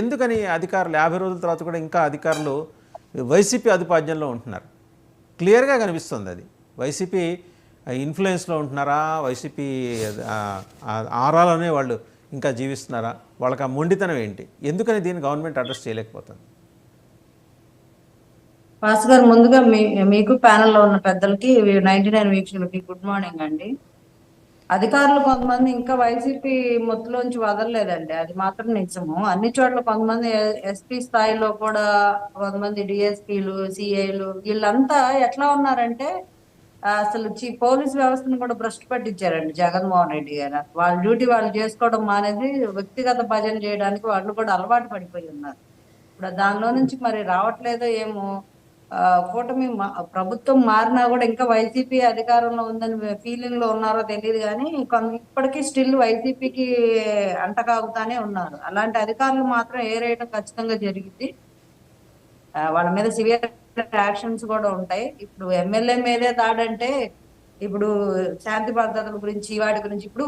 ఎందుకని అధికారులు 50 రోజుల తర్వాత కూడా ఇంకా అధికారులు వైసీపీ ఆధిపత్యంలో ఉంటున్నారు? క్లియర్గా కనిపిస్తుంది అది. వైసీపీ ఇన్ఫ్లుయెన్స్లో ఉంటున్నారా, వైసీపీ ఆరాలోనే వాళ్ళు ఇంకా జీవిస్తున్నారా, వాళ్ళకి ఆ మొండితనం ఏంటి? ఎందుకని దీన్ని గవర్నమెంట్ అడ్రస్ చేయలేకపోతుంది? వాసు గారు, ముందుగా మీకు ప్యానెల్లో ఉన్న పెద్దలకి 99 వీక్షకులకి గుడ్ మార్నింగ్ అండి. అధికారులు కొంతమంది ఇంకా వైసీపీ మొత్తులోంచి వదలలేదండి, అది మాత్రం నిజము. అన్ని చోట్ల కొంతమంది ఎస్పీ స్థాయిలో కూడా, కొంతమంది డిఎస్పీలు, సిఐలు, వీళ్ళంతా ఎట్లా ఉన్నారంటే అసలు పోలీస్ వ్యవస్థను కూడా భ్రష్టు పట్టించారండి జగన్మోహన్ రెడ్డి గారు. వాళ్ళ డ్యూటీ వాళ్ళు చేసుకోవడం మానేది వ్యక్తిగత భజన చేయడానికి వాళ్ళు కూడా అలవాటు పడిపోయి ఉన్నారు. ఇప్పుడు దానిలో నుంచి మరి రావట్లేదో ఏమో. కూటమి ప్రభుత్వం మారినా కూడా ఇంకా వైసీపీ అధికారంలో ఉందని ఫీలింగ్ లో ఉన్నారో తెలియదు, కానీ ఇప్పటికీ స్టిల్ వైసీపీకి అంటకాగుతానే ఉన్నారు. అలాంటి అధికారులు మాత్రం ఏరేయడం ఖచ్చితంగా జరిగింది. వాళ్ళ మీద సివియర్ యాక్షన్స్ కూడా ఉంటాయి. ఇప్పుడు ఎమ్మెల్యే మీదే దాడంటే ఇప్పుడు శాంతి భద్రతల గురించి వాటి గురించి ఇప్పుడు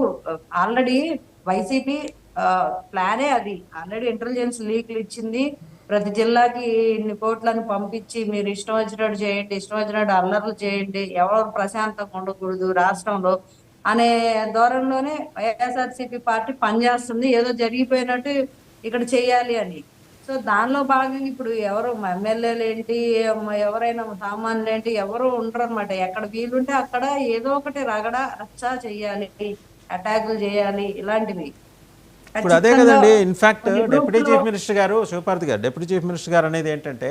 ఆల్రెడీ వైసీపీ ప్లానే అది. ఆల్రెడీ ఇంటెలిజెన్స్ లీక్లు ఇచ్చింది. ప్రతి జిల్లాకి ఇన్ని కోట్లను పంపించి మీరు ఇష్టం వచ్చినట్టు చేయండి, ఇష్టం వచ్చినట్టు అల్లర్లు చేయండి, ఎవరు ప్రశాంతంగా ఉండకూడదు రాష్ట్రంలో అనే ధోరణిలోనే వైఎస్ఆర్సీపీ పార్టీ పనిచేస్తుంది. ఏదో జరిగిపోయినట్టు ఇక్కడ చేయాలి అని. సో దానిలో భాగంగా ఇప్పుడు ఎవరు ఎమ్మెల్యేలు ఏంటి, ఎవరైనా సామాన్యులు ఏంటి, ఎవరు ఉండరు అనమాట. ఎక్కడ వీలుంటే అక్కడ ఏదో ఒకటి రచ్చ చెయ్యాలి, అటాకులు చేయాలి, ఇలాంటివి. ఇప్పుడు అదే కదండి. ఇన్ఫ్యాక్ట్ డిప్యూటీ చీఫ్ మినిస్టర్ గారు, శివపార్తి గారు, డిప్యూటీ చీఫ్ మినిస్టర్ గారు అనేది ఏంటంటే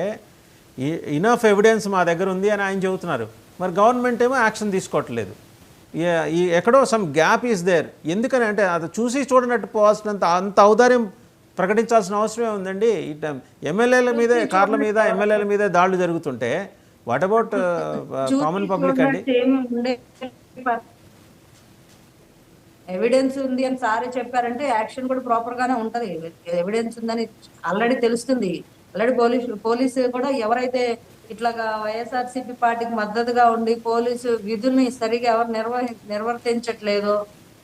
ఇనఫ్ ఎవిడెన్స్ మా దగ్గర ఉంది అని ఆయన చెబుతున్నారు. మరి గవర్నమెంట్ ఏమో యాక్షన్ తీసుకోవట్లేదు. ఎక్కడో సమ్ గ్యాప్ ఈజ్ దేర్. ఎందుకని అంటే అది చూసి చూడనట్టు పోవాల్సినంత అంత ఔదార్యం ప్రకటించాల్సిన అవసరమే ఉందండి. ఎమ్మెల్యేల మీదే, కార్ల మీద ఎమ్మెల్యేల మీదే దాడులు జరుగుతుంటే వాట్ అబౌట్ కామన్ పబ్లిక్ అండి? ఎవిడెన్స్ ఉంది అని సారీ చెప్పారంటే యాక్షన్ కూడా ప్రాపర్ గానే ఉంటది. ఎవిడెన్స్ ఉందని ఆల్రెడీ తెలుస్తుంది. ఆల్రెడీ పోలీసు కూడా ఎవరైతే ఇట్లాగా వైఎస్ఆర్సీపీ పార్టీకి మద్దతుగా ఉండి పోలీసు విధుల్ని సరిగా ఎవరు నిర్వర్తించట్లేదో,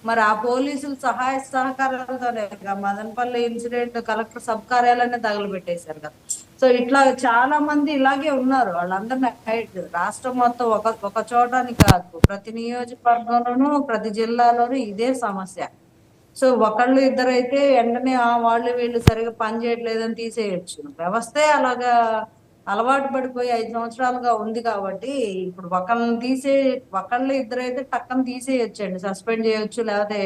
మరి ఆ పోలీసులు సహాయ సహకారాలతోనే మదనపల్లి ఇన్సిడెంట్ కలెక్టర్ సబ్ కార్యాలయాన్ని తగలబెట్టేశారు కదా. సో ఇట్లా చాలా మంది ఇలాగే ఉన్నారు. వాళ్ళందరినీ రాష్ట్రం మొత్తం ఒక చోటని కాదు, ప్రతి నియోజకవర్గంలోనూ ప్రతి జిల్లాలోనూ ఇదే సమస్య. సో ఒకళ్ళు ఇద్దరైతే వెంటనే వాళ్ళు వీళ్ళు సరిగా పని చేయట్లేదని తీసేయచ్చు. వ్యవస్థే అలాగా అలవాటు పడిపోయి 5 సంవత్సరాలుగా ఉంది కాబట్టి ఇప్పుడు ఒకళ్ళు ఇద్దరైతే టక్కన తీసేయొచ్చండి, సస్పెండ్ చేయొచ్చు, లేకపోతే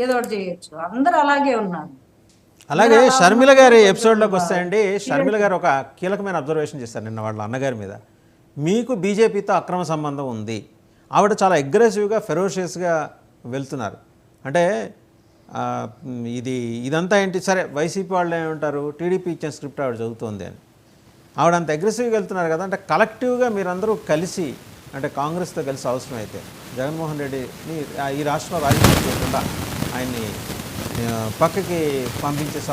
ఏదో ఒకటి చేయొచ్చు. అందరు అలాగే ఉన్నారు. అలాగే షర్మిల గారి ఎపిసోడ్లోకి వస్తాయండి. షర్మిల గారు ఒక కీలకమైన అబ్జర్వేషన్ చేశారు నిన్న వాళ్ళ అన్నగారి మీద. మీకు బీజేపీతో అక్రమ సంబంధం ఉంది, ఆవిడ చాలా అగ్రెసివ్గా ఫెరోషియస్గా వెళ్తున్నారు అంటే ఇదంతా ఏంటి? సరే, వైసీపీ వాళ్ళు ఏమంటారు, టీడీపీ ఇచ్చిన స్క్రిప్ట్ ఆవిడ చదువుతోంది అని. ఆవిడ అంత అగ్రెసివ్గా వెళ్తున్నారు కదా. అంటే కలెక్టివ్గా మీరందరూ కలిసి, అంటే కాంగ్రెస్తో కలిసి అవసరమైతే జగన్మోహన్ రెడ్డిని ఈ రాష్ట్రంలో రాజకీయం చేయకుండా ఆయన్ని పక్కకి పంపించేసే